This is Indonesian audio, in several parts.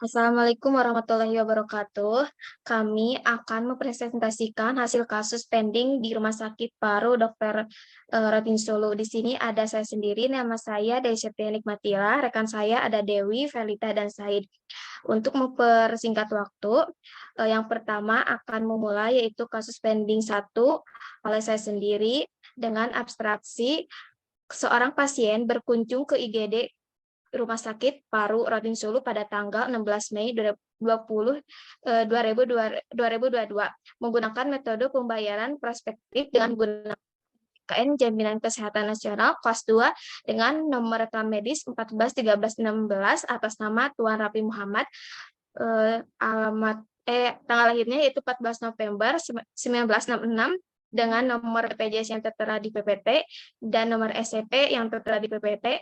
Assalamualaikum warahmatullahi wabarakatuh. Kami akan mempresentasikan hasil kasus pending di Rumah Sakit Paru Dr. Rotin Sulu. Di sini ada saya sendiri, nama saya Dewi Septiani Nikmatila, rekan saya ada Dewi, Felita, dan Said. Untuk mempersingkat waktu, yang pertama akan memulai yaitu kasus pending 1 oleh saya sendiri dengan abstraksi seorang pasien berkunjung ke IGD Rumah Sakit Paru Rotin Sulu pada tanggal 16 Mei 2022 menggunakan metode pembayaran prospektif dengan menggunakan KN Jaminan Kesehatan Nasional kelas 2 dengan nomor rekam medis 14 13 16 atas nama Tuan Rapi Muhammad, tanggal lahirnya yaitu 14 November 1966 dengan nomor BPJS yang tertera di PPT dan nomor SCP yang tertera di PPT.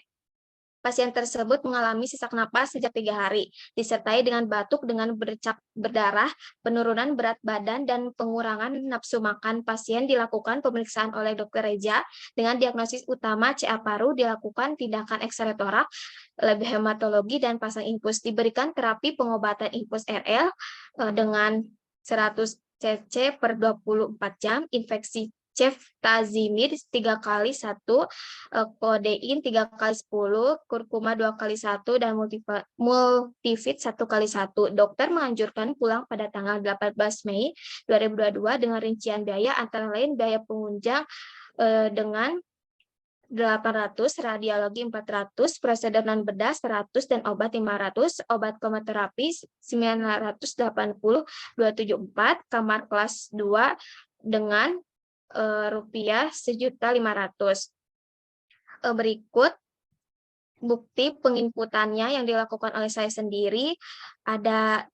Pasien tersebut mengalami sesak napas sejak 3 hari, disertai dengan batuk dengan bercak berdarah, penurunan berat badan, dan pengurangan nafsu makan. Pasien dilakukan pemeriksaan oleh Dr. Reja dengan diagnosis utama CA paru, dilakukan tindakan X-ray torak, lab hematologi, dan pasang infus. Diberikan terapi pengobatan infus RL dengan 100 cc per 24 jam, infeksi ceftazimid 3 kali 1, kodein 3 kali 10, kurkuma 2 kali 1, dan multivit 1 kali 1. Dokter menganjurkan pulang pada tanggal 18 Mei 2022 dengan rincian biaya antara lain biaya penunjang dengan 800, radiologi 400, prosedur non bedah 100, dan obat 500, obat kemoterapi 980, 274, kamar kelas 2 dengan rupiah 1.500.000. Berikut bukti penginputannya yang dilakukan oleh saya sendiri. Ada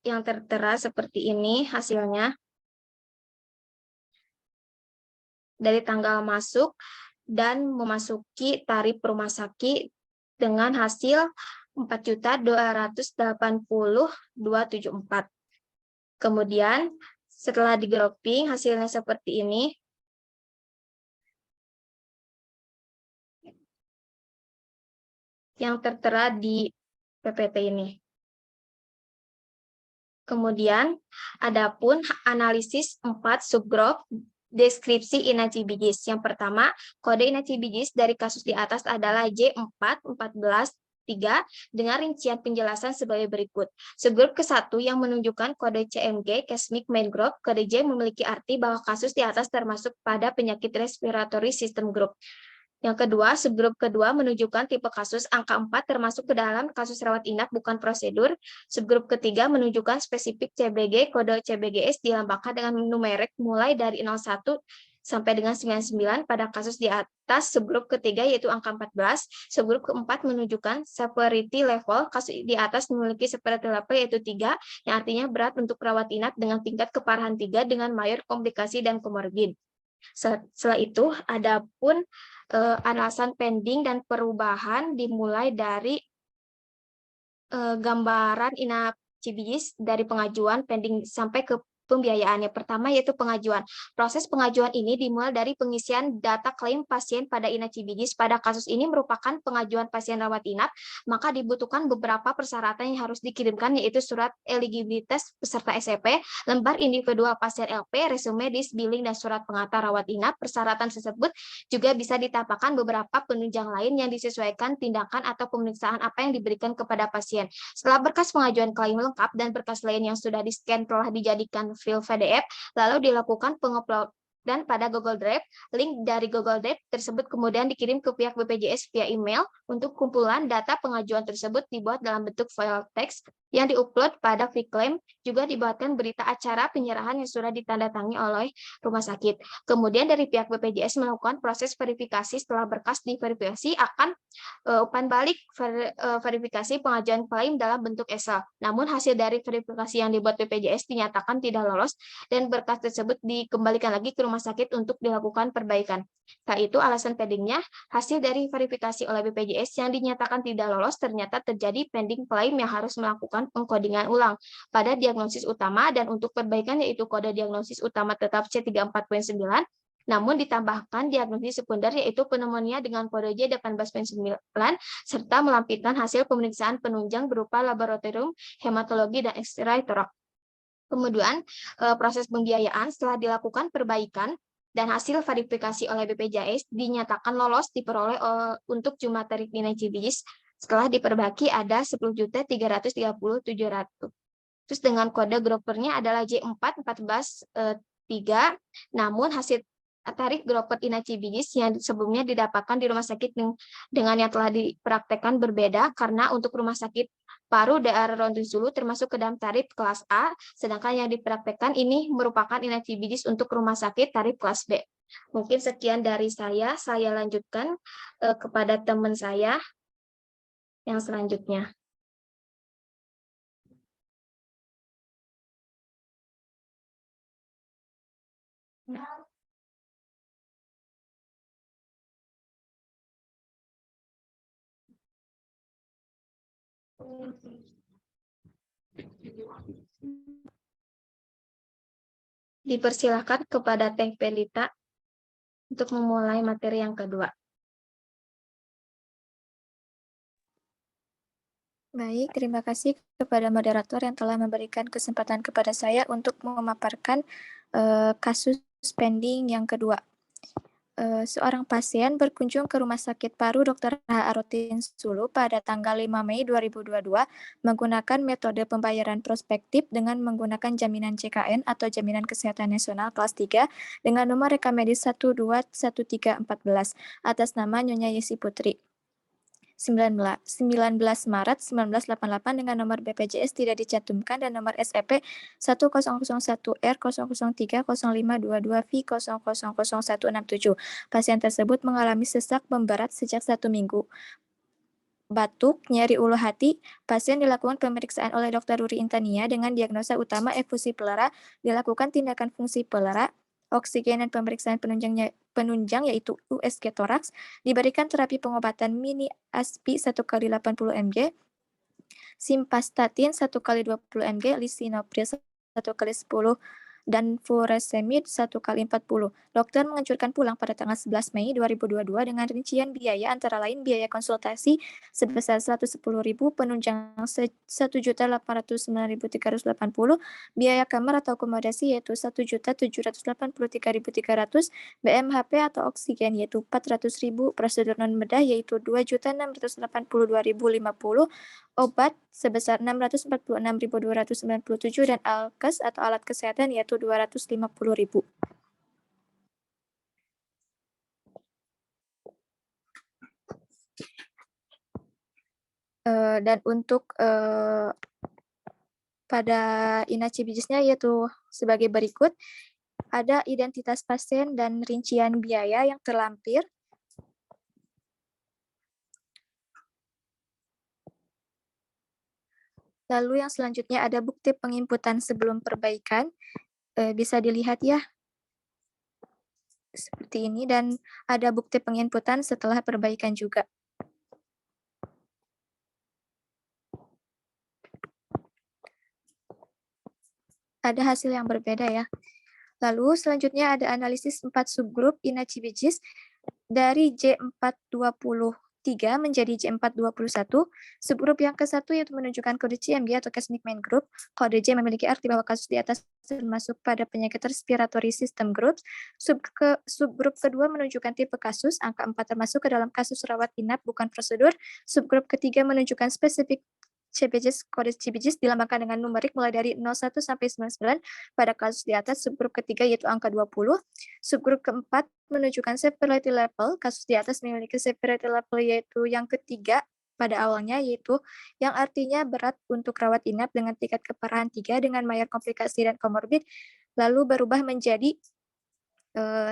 yang tertera seperti ini hasilnya. Dari tanggal masuk dan memasuki tarif rumah sakit dengan hasil 4.280.274. Kemudian setelah di-grouping hasilnya seperti ini. Yang tertera di PPT ini. Kemudian, adapun analisis 4 subgroup deskripsi inacibigis. Yang pertama, kode inacibigis dari kasus di atas adalah J4 14 3 dengan rincian penjelasan sebagai berikut. Subgrup ke-1 yang menunjukkan kode CMG, Casmic Main Group, kode J memiliki arti bahwa kasus di atas termasuk pada penyakit respiratory system group. Yang kedua, subgrup kedua menunjukkan tipe kasus angka 4 termasuk ke dalam kasus rawat inap bukan prosedur. Subgrup ketiga menunjukkan spesifik CBG, kode CBGS dilambangkan dengan numerik mulai dari 01 sampai dengan 99 pada kasus di atas. Subgrup ketiga yaitu angka 14. Subgrup keempat menunjukkan severity level. Kasus di atas memiliki severity level yaitu 3, yang artinya berat untuk rawat inap dengan tingkat keparahan 3 dengan mayor komplikasi dan komorbid. Setelah itu, adapun alasan pending dan perubahan dimulai dari gambaran inacibigis dari pengajuan pending sampai ke pembiayaannya. Pertama yaitu pengajuan. Proses pengajuan ini dimulai dari pengisian data klaim pasien pada inacibigis. Pada kasus ini merupakan pengajuan pasien rawat inap, maka dibutuhkan beberapa persyaratan yang harus dikirimkan yaitu surat eligibilitas peserta SEP, lembar individual pasien LP, resume, disbilling, dan surat pengantar rawat inap. Persyaratan tersebut juga bisa ditambahkan beberapa penunjang lain yang disesuaikan tindakan atau pemeriksaan apa yang diberikan kepada pasien. Setelah berkas pengajuan klaim lengkap dan berkas lain yang sudah di-scan telah dijadikan file PDF, lalu dilakukan penguploadan pada Google Drive. Link dari Google Drive tersebut kemudian dikirim ke pihak BPJS via email. Untuk kumpulan data pengajuan tersebut dibuat dalam bentuk file teks yang diupload pada Vclaim. Juga dibuatkan berita acara penyerahan yang sudah ditandatangani oleh rumah sakit. Kemudian dari pihak BPJS melakukan proses verifikasi. Setelah berkas diverifikasi akan umpan balik verifikasi pengajuan klaim dalam bentuk Excel. Namun hasil dari verifikasi yang dibuat BPJS dinyatakan tidak lolos dan berkas tersebut dikembalikan lagi ke rumah sakit untuk dilakukan perbaikan. Setelah itu alasan pendingnya, hasil dari verifikasi oleh BPJS yang dinyatakan tidak lolos ternyata terjadi pending klaim yang harus melakukan pengkodingan ulang pada diagnosis utama, dan untuk perbaikan yaitu kode diagnosis utama tetap C34.9 namun ditambahkan diagnosis sekunder yaitu pneumonia dengan kode J18.9 serta melampirkan hasil pemeriksaan penunjang berupa laboratorium hematologi dan X-ray toraks. Kemudian proses pembiayaan setelah dilakukan perbaikan dan hasil verifikasi oleh BPJS dinyatakan lolos diperoleh untuk jumlah tarif inai CBGS setelah diperbaiki ada 10.330.700. Terus dengan kode gropernya adalah J41413, namun hasil tarif groper inai CBGS yang sebelumnya didapatkan di rumah sakit dengan yang telah dipraktekkan berbeda karena untuk rumah sakit paru daerah Rondizulu termasuk ke dalam tarif kelas A, sedangkan yang dipraktekkan ini merupakan inai CBGS untuk rumah sakit tarif kelas B. Mungkin sekian dari saya lanjutkan kepada teman saya yang selanjutnya. Dipersilakan kepada Teh Pelita untuk memulai materi yang kedua. Baik, terima kasih kepada moderator yang telah memberikan kesempatan kepada saya untuk memaparkan kasus pending yang kedua. Seorang pasien berkunjung ke Rumah Sakit Paru Dr. H. Arotin Sulu pada tanggal 5 Mei 2022 menggunakan metode pembayaran prospektif dengan menggunakan jaminan JKN atau Jaminan Kesehatan Nasional kelas 3 dengan nomor rekam medis 121314 atas nama Nyonya Yesi Putri. 19 Maret 1988 dengan nomor BPJS tidak dicantumkan dan nomor SEP 1001R0030522V000167. Pasien tersebut mengalami sesak memberat sejak 1 minggu. Batuk, nyeri ulu hati, pasien dilakukan pemeriksaan oleh Dr. Ruri Intania dengan diagnosa utama efusi pleura, dilakukan tindakan fungsi pleura, oksigen dan pemeriksaan penunjang yaitu USG toraks, diberikan terapi pengobatan mini ASPI 1 x 80 mg, simvastatin 1 x 20 mg, lisinopril 1 x 10 dan furosemid 1 x 40. Dokter menganjurkan pulang pada tanggal 11 Mei 2022 dengan rincian biaya antara lain biaya konsultasi sebesar 110.000, penunjang 1.809.380, biaya kamar atau akomodasi yaitu 1.783.300, BMHP atau oksigen yaitu 400.000, prosedur non bedah yaitu 2.682.050, obat sebesar 646.297 dan alkes atau alat kesehatan yaitu 250.000. Dan untuk pada inai CBGS-nya yaitu sebagai berikut, ada identitas pasien dan rincian biaya yang terlampir. Lalu yang selanjutnya ada bukti penginputan sebelum perbaikan, bisa dilihat ya, seperti ini, dan ada bukti penginputan setelah perbaikan juga. Ada hasil yang berbeda ya. Lalu selanjutnya ada analisis 4 subgrup inai CBGS dari J423 menjadi J421. Subgrup yang ke-1 yaitu menunjukkan kode CMG atau Case Main Group. Kode J memiliki arti bahwa kasus di atas termasuk pada penyakit respiratory system group. Subgrup kedua menunjukkan tipe kasus, angka 4 termasuk ke dalam kasus rawat inap bukan prosedur. Subgrup ketiga menunjukkan spesifik CBGS, kode CBGS dilambangkan dengan numerik mulai dari 01 sampai 99 pada kasus di atas. Subgrup ketiga yaitu angka 20. Subgrup keempat menunjukkan severity level. Kasus di atas memiliki severity level yaitu yang ketiga pada awalnya, yaitu yang artinya berat untuk rawat inap dengan tingkat keparahan 3 dengan mayor komplikasi dan komorbid, lalu berubah menjadi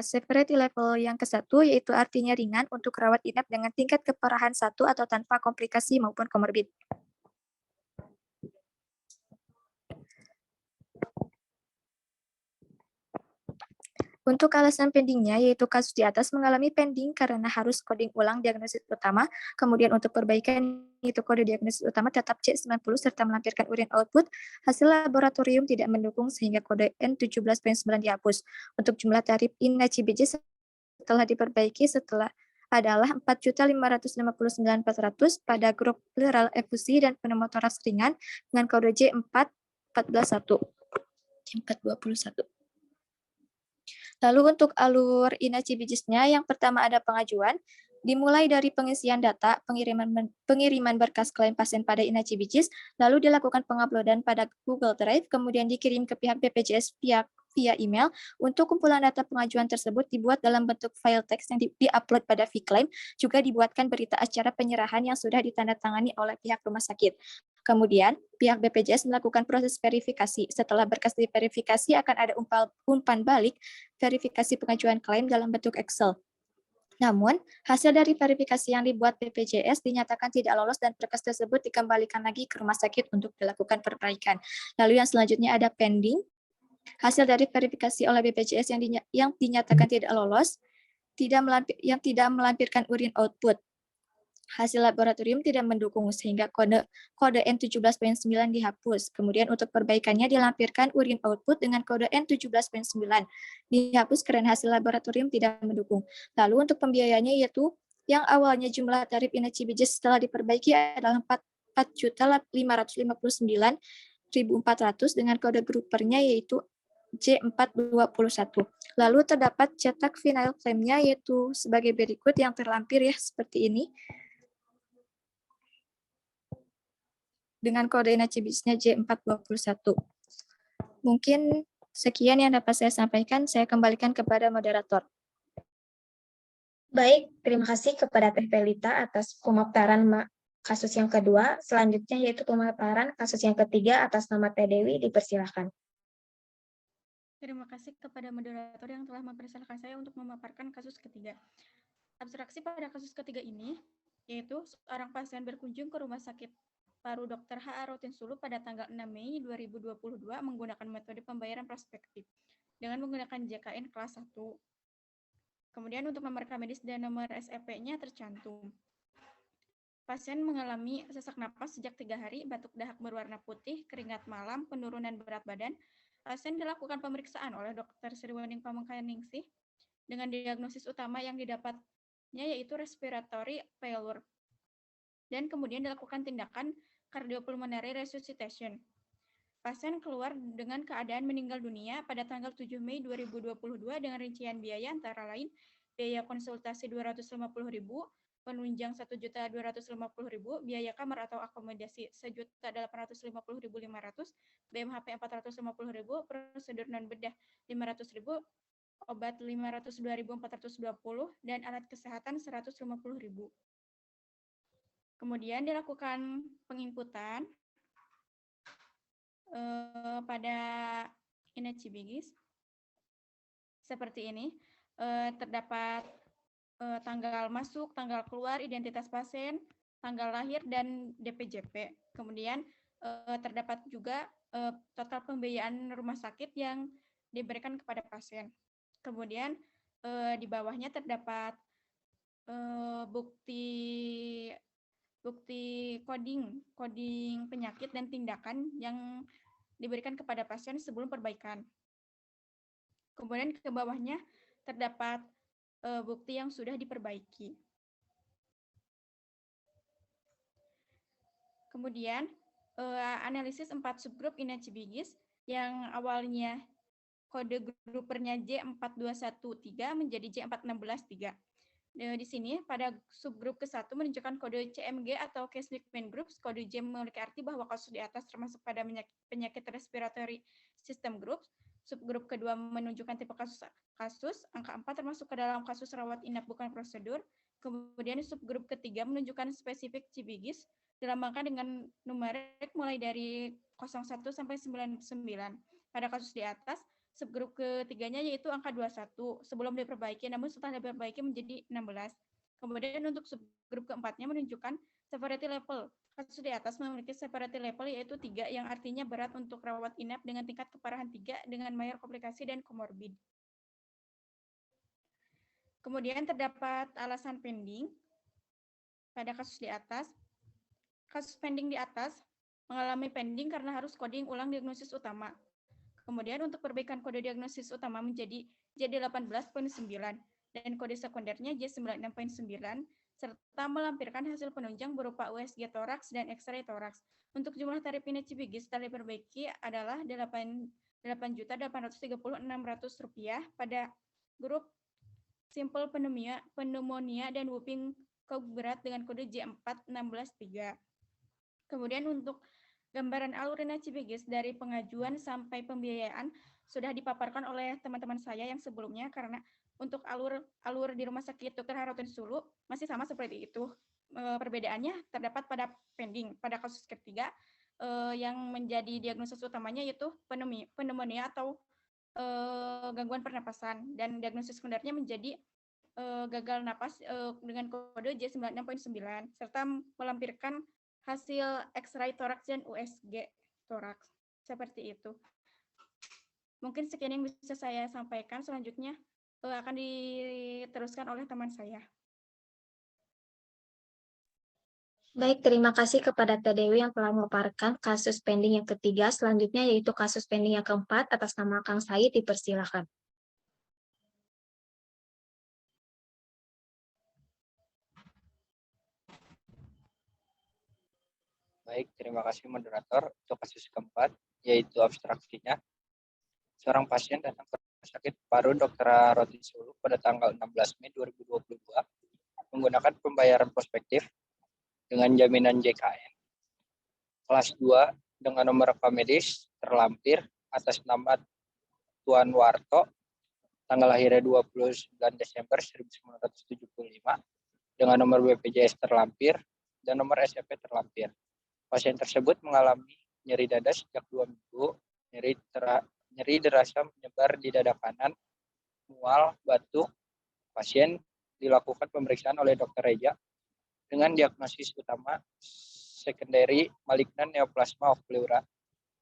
severity level yang ke-1 yaitu artinya ringan untuk rawat inap dengan tingkat keparahan 1 atau tanpa komplikasi maupun komorbid. Untuk alasan pendingnya, yaitu kasus di atas mengalami pending karena harus coding ulang diagnosis utama, kemudian untuk perbaikan yaitu kode diagnosis utama tetap C90 serta melampirkan urine output, hasil laboratorium tidak mendukung sehingga kode N17.9 dihapus. Untuk jumlah tarif INACI BJ setelah diperbaiki adalah 4.559.400 pada grup pleural efusi dan pneumotoraks ringan dengan kode J421. Lalu untuk alur INACI BJS-nya, yang pertama ada pengajuan, dimulai dari pengisian data, pengiriman berkas klaim pasien pada INACI BJS, lalu dilakukan penguploadan pada Google Drive, kemudian dikirim ke pihak BPJS via email. Untuk kumpulan data pengajuan tersebut dibuat dalam bentuk file teks yang di-upload pada vClaim, juga dibuatkan berita acara penyerahan yang sudah ditandatangani oleh pihak rumah sakit. Kemudian, pihak BPJS melakukan proses verifikasi. Setelah berkas diverifikasi, akan ada umpan balik verifikasi pengajuan klaim dalam bentuk Excel. Namun, hasil dari verifikasi yang dibuat BPJS dinyatakan tidak lolos dan berkas tersebut dikembalikan lagi ke rumah sakit untuk dilakukan perbaikan. Lalu yang selanjutnya ada pending. Hasil dari verifikasi oleh BPJS yang dinyatakan tidak lolos, yang tidak melampirkan urine output. Hasil laboratorium tidak mendukung sehingga kode N17.9 dihapus. Kemudian untuk perbaikannya dilampirkan urine output dengan kode N17.9. Dihapus karena hasil laboratorium tidak mendukung. Lalu untuk pembiayanya yaitu yang awalnya jumlah tarif INACI BJS setelah diperbaiki adalah 4.559.400 dengan kode grupernya yaitu J421. Lalu terdapat cetak final claim-nya yaitu sebagai berikut yang terlampir ya seperti ini. Dengan kode INACI BJS-nya J421. Mungkin sekian yang dapat saya sampaikan, saya kembalikan kepada moderator. Baik, terima kasih kepada Teh Pelita atas pemaparan kasus yang kedua. Selanjutnya yaitu pemaparan kasus yang ketiga atas nama Teh Dewi, dipersilakan. Terima kasih kepada moderator yang telah mempersilahkan saya untuk memaparkan kasus ketiga. Abstraksi pada kasus ketiga ini, yaitu seorang pasien berkunjung ke rumah sakit paru Dr. H.A. Rotinsulu pada tanggal 6 Mei 2022 menggunakan metode pembayaran prospektif dengan menggunakan JKN kelas 1. Kemudian untuk nomor rekam medis dan nomor SEP-nya tercantum. Pasien mengalami sesak napas sejak 3 hari, batuk dahak berwarna putih, keringat malam, penurunan berat badan. Pasien dilakukan pemeriksaan oleh Dr. Sriwaning Pamengkaningsih dengan diagnosis utama yang didapatnya yaitu respiratory failure. Dan kemudian dilakukan tindakan cardiopulmonary resuscitation. Pasien keluar dengan keadaan meninggal dunia pada tanggal 7 Mei 2022 dengan rincian biaya antara lain biaya konsultasi 250.000, penunjang 1.250.000, biaya kamar atau akomodasi 1.850.500, BMHP 450.000, prosedur non bedah 500.000, obat 502.420, dan alat kesehatan 150.000. Kemudian dilakukan penginputan pada INACI BJS seperti ini. Terdapat tanggal masuk, tanggal keluar, identitas pasien, tanggal lahir, dan DPJP. Kemudian terdapat juga total pembiayaan rumah sakit yang diberikan kepada pasien. Kemudian di bawahnya terdapat bukti coding penyakit dan tindakan yang diberikan kepada pasien sebelum perbaikan. Kemudian ke bawahnya terdapat bukti yang sudah diperbaiki. Kemudian analisis 4 subgrup INACI BJS yang awalnya kode grupernya J4213 menjadi J4163. Di sini pada subgrup ke-1 menunjukkan kode CMG atau Case Mixed Groups. Kode J memiliki arti bahwa kasus di atas termasuk pada penyakit respiratory system groups. Subgrup kedua menunjukkan tipe kasus, angka 4 termasuk ke dalam kasus rawat inap bukan prosedur. Kemudian subgrup ketiga menunjukkan spesifik CBGIS dilambangkan dengan numerik mulai dari 01 sampai 99. Pada kasus di atas, subgrup ketiganya yaitu angka 21 sebelum diperbaiki, namun setelah diperbaiki menjadi 16. Kemudian untuk subgrup keempatnya menunjukkan severity level. Kasus di atas memiliki severity level yaitu 3 yang artinya berat untuk rawat inap dengan tingkat keparahan 3 dengan mayor komplikasi dan komorbid. Kemudian terdapat alasan pending pada kasus di atas. kasus pending di atas mengalami pending karena harus coding ulang diagnosis utama. Kemudian untuk perbaikan kode diagnosis utama menjadi J18.9 dan kode sekundernya J96.9 serta melampirkan hasil penunjang berupa USG toraks dan X-ray toraks. Untuk jumlah tarif ini CPGIS telah diperbaiki adalah Rp8.836.000 pada grup simple pneumonia dan whooping cough berat dengan kode J4.16.3. Kemudian untuk gambaran alur CPGIS dari pengajuan sampai pembiayaan sudah dipaparkan oleh teman-teman saya yang sebelumnya, karena untuk alur di Rumah Sakit Dr. Harautin Sulu masih sama seperti itu. Perbedaannya terdapat pada pending. Pada kasus ketiga yang menjadi diagnosis utamanya yaitu pneumonia atau gangguan pernapasan, dan diagnosis sekundernya menjadi gagal napas dengan kode J96.9 serta melampirkan hasil X-ray toraks dan USG toraks. Seperti itu. Mungkin sekian yang bisa saya sampaikan. Selanjutnya akan diteruskan oleh teman saya. Baik, terima kasih kepada Teh Dewi yang telah memaparkan kasus pending yang ketiga. Selanjutnya yaitu kasus pending yang keempat atas nama Kang Said, dipersilakan. Baik, terima kasih moderator. Untuk kasus keempat, yaitu obstruksinya. Seorang pasien datang ke Rumah Sakit Paru Dr. Harautin Sulu pada tanggal 16 Mei 2022 menggunakan pembayaran prospektif dengan jaminan JKN. Kelas 2 dengan nomor rekam medis terlampir atas nama Tuan Warto, tanggal lahirnya 29 Desember 1975, dengan nomor BPJS terlampir dan nomor SPP terlampir. Pasien tersebut mengalami nyeri dada sejak 2 minggu, nyeri terasa menyebar di dada kanan, mual, batuk. Pasien dilakukan pemeriksaan oleh Dr. Reja dengan diagnosis utama secondary malignant neoplasma of pleura.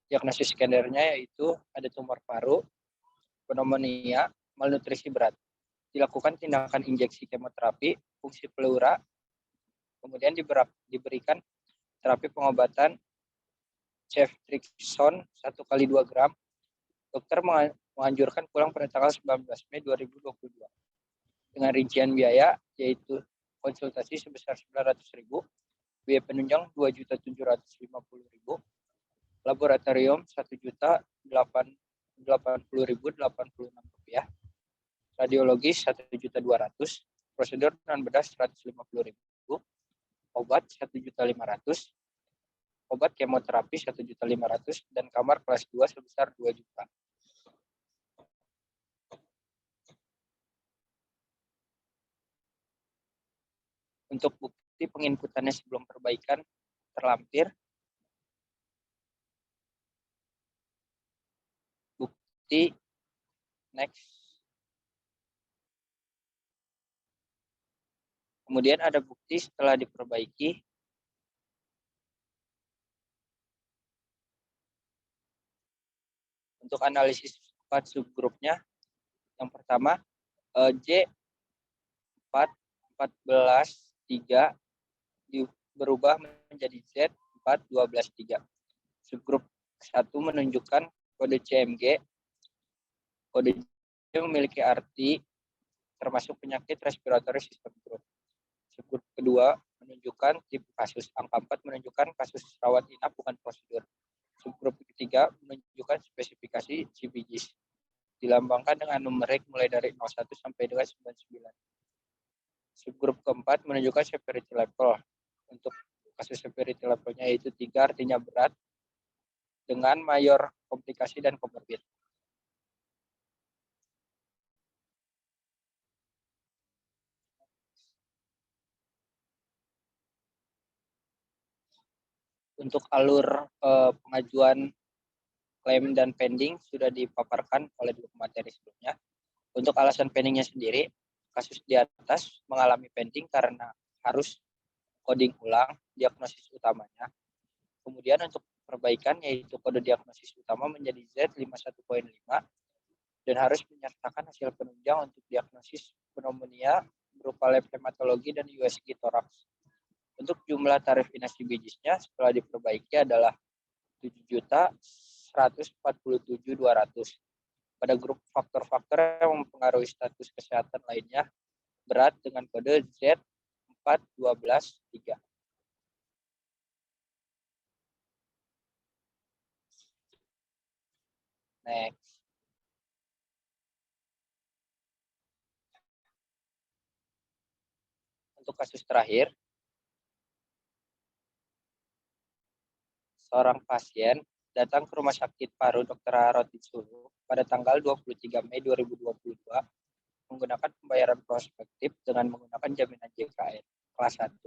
Diagnosis sekundernya yaitu ada tumor paru, pneumonia, malnutrisi berat. Dilakukan tindakan injeksi kemoterapi, fungsi pleura, kemudian diberikan terapi pengobatan ceftriaxone 1x2 gram. Dokter menganjurkan pulang pada tanggal 19 Mei 2022. Dengan rincian biaya yaitu konsultasi sebesar 900.000, biaya penunjang 2.750.000, laboratorium 1.080.086 rupiah, radiologis 1.200.000, prosedur non bedah 150.000, obat 1.500.000, obat kemoterapi 1.500.000, dan kamar kelas 2 sebesar 2 juta. Untuk bukti penginputannya sebelum perbaikan terlampir. Bukti next. Kemudian ada bukti setelah diperbaiki. Untuk analisis 4 subgrupnya, yang pertama J4.14.3 berubah menjadi Z4.12.3. Subgrup 1 menunjukkan kode CMG. Kode C memiliki arti termasuk penyakit respiratory system group. Subgrup kedua menunjukkan tipe kasus. Angka 4 menunjukkan kasus rawat inap bukan prosedur. Subgrup ketiga menunjukkan spesifikasi CPGIS. Dilambangkan dengan numerik mulai dari 01 sampai dengan 99. Subgrup keempat menunjukkan severity level. Untuk kasus severity levelnya yaitu 3, artinya berat, dengan mayor komplikasi dan komorbid. Untuk alur pengajuan klaim dan pending sudah dipaparkan oleh dua materi sebelumnya. Untuk alasan pendingnya sendiri, kasus di atas mengalami pending karena harus coding ulang diagnosis utamanya. Kemudian untuk perbaikan yaitu kode diagnosis utama menjadi Z51.5 dan harus menyertakan hasil penunjang untuk diagnosis pneumonia berupa lab hematologi dan USG toraks. Untuk jumlah tarif inasi bijisnya setelah diperbaiki adalah 7.147.200. Pada grup faktor-faktor yang mempengaruhi status kesehatan lainnya, berat dengan kode Z4123. Next. Untuk kasus terakhir, seorang pasien datang ke Rumah Sakit Paru Dr. Rotinsulu pada tanggal 23 Mei 2022 menggunakan pembayaran prospektif dengan menggunakan jaminan JKN kelas 1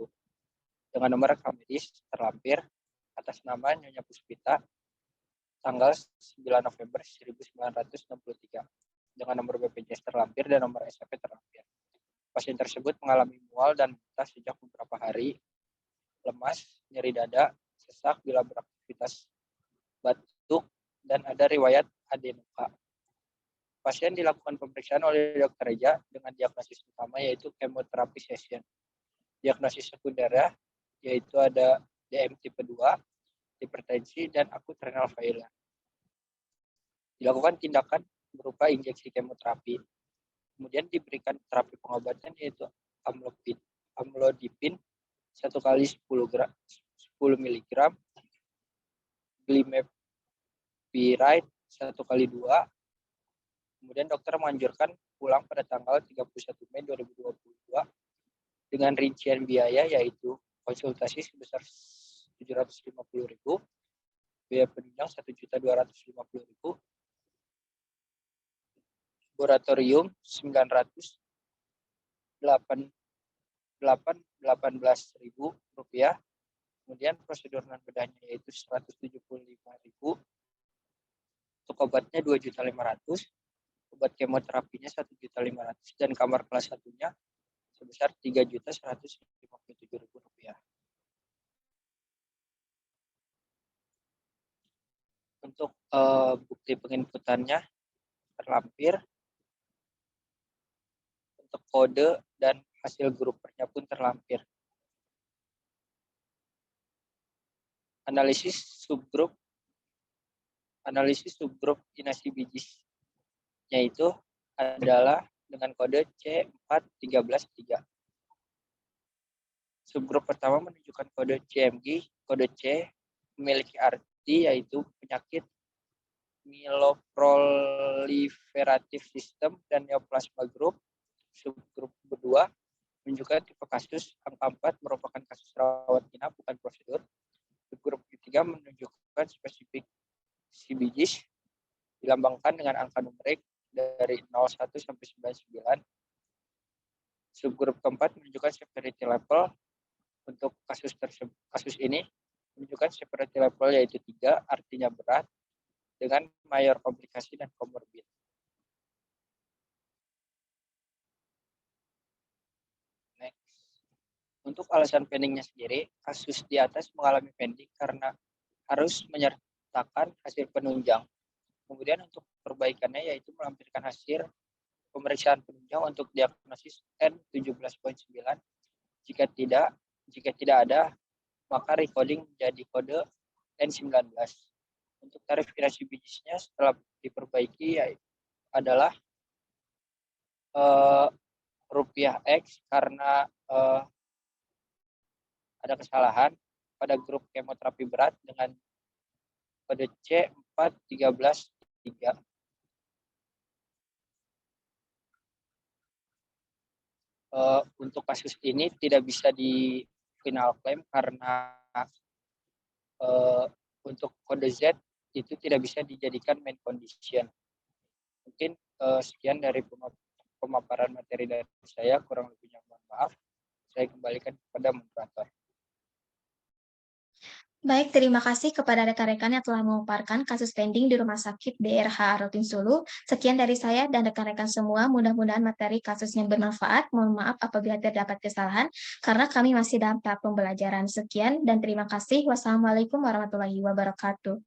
dengan nomor rekam medis terlampir atas nama Nyonya Puspita tanggal 9 November 1963 dengan nomor BPJS terlampir dan nomor SPP terlampir. Pasien tersebut mengalami mual dan muntah sejak beberapa hari, lemas, nyeri dada, sesak bila beraktivitas, batuk, dan ada riwayat adenoka. Pasien dilakukan pemeriksaan oleh Dr. Reja dengan diagnosis utama yaitu chemotherapy session. Diagnosis sekundernya yaitu ada DM tipe 2, hipertensi, dan akut renal failure. Dilakukan tindakan berupa injeksi kemoterapi. Kemudian diberikan terapi pengobatan yaitu amlodipin 1 kali 10 mg, glimepiride 1 kali 2. Kemudian dokter menganjurkan pulang pada tanggal 31 Mei 2022 dengan rincian biaya yaitu konsultasi sebesar 750.000, biaya penunjang 1.250.000, laboratorium 918.000 rupiah, kemudian prosedur non bedahnya yaitu 175.000, untuk obatnya 2.500.000, obat kemoterapinya 1.500.000, dan kamar kelas satunya sebesar 3.157.000 rupiah. Untuk bukti penginputannya terlampir, untuk kode dan hasil grupernya pun terlampir. Analisis subgrup inasi bijis yaitu adalah dengan kode C4133. Subgrup pertama menunjukkan kode CMG, kode C memiliki arti yaitu penyakit myeloproliferative system dan neoplasma group. Subgrup kedua menunjukkan tipe kasus, angka 4 merupakan kasus rawat inap bukan prosedur. Subgrup ketiga menunjukkan spesifik CBGs dilambangkan dengan angka numerik dari 01 sampai 99. Subgrup keempat menunjukkan severity level. Untuk kasus ini menunjukkan severity level yaitu 3, artinya berat dengan mayor komplikasi dan komorbid. Untuk alasan pendingnya sendiri, kasus di atas mengalami pending karena harus menyertakan hasil penunjang. Kemudian untuk perbaikannya yaitu melampirkan hasil pemeriksaan penunjang untuk diagnosis N17.9. Jika tidak ada, maka recoding menjadi kode N19. Untuk tarif inasi bijisnya setelah diperbaiki adalah rupiah X karena ada kesalahan pada grup kemoterapi berat dengan kode C4133. Untuk kasus ini tidak bisa di final claim karena untuk kode Z itu tidak bisa dijadikan main condition. Mungkin sekian dari pemaparan materi dari saya, kurang lebihnya mohon maaf. Saya kembalikan kepada moderator. Baik, terima kasih kepada rekan-rekan yang telah memaparkan kasus pending di Rumah Sakit DRH Rotinsulu. Sekian dari saya dan rekan-rekan semua. Mudah-mudahan materi kasusnya bermanfaat. Mohon maaf apabila terdapat kesalahan, karena kami masih dalam tahap pembelajaran. Sekian dan terima kasih. Wassalamualaikum warahmatullahi wabarakatuh.